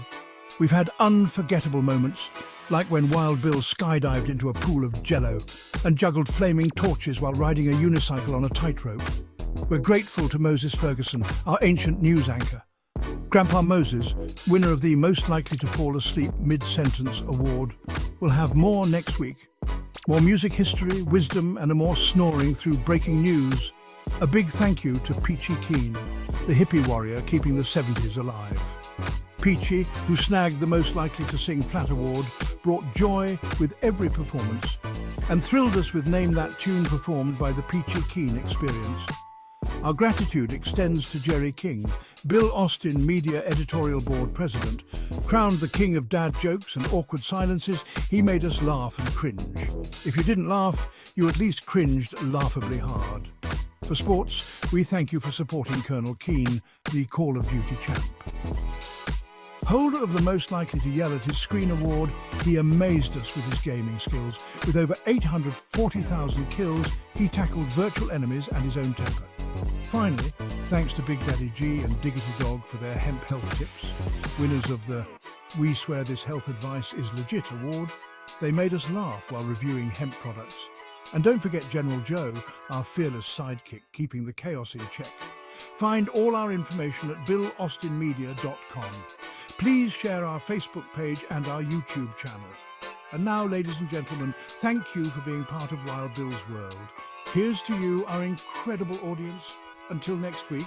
we've had unforgettable moments, like when Wild Bill skydived into a pool of jello and juggled flaming torches while riding a unicycle on a tightrope. We're grateful to Moses Ferguson, our ancient news anchor. Grandpa Moses, winner of the Most Likely to Fall Asleep Mid-Sentence Award, will have more next week. More music history, wisdom, and a more snoring through breaking news. A big thank you to Peachy Keen, the hippie warrior keeping the 70s alive. Peachy, who snagged the Most Likely to Sing Flat Award, brought joy with every performance and thrilled us with Name That Tune performed by the Peachy Keen Experience. Our gratitude extends to Jerry King, Bill Austin Media Editorial Board President. Crowned the king of dad jokes and awkward silences, he made us laugh and cringe. If you didn't laugh, you at least cringed laughably hard. For sports, we thank you for supporting Colonel Keane, the Call of Duty champ. Holder of the Most Likely to Yell at his Screen Award, he amazed us with his gaming skills. With over 840,000 kills, he tackled virtual enemies and his own temper. Finally, thanks to Big Daddy G and Diggity Dog for their hemp health tips, winners of the We Swear This Health Advice is Legit award, they made us laugh while reviewing hemp products. And don't forget General Joe, our fearless sidekick, keeping the chaos in check. Find all our information at BillAustinMedia.com. Please share our Facebook page and our YouTube channel. And now, ladies and gentlemen, thank you for being part of Wild Bill's World. Here's to you, our incredible audience. Until next week,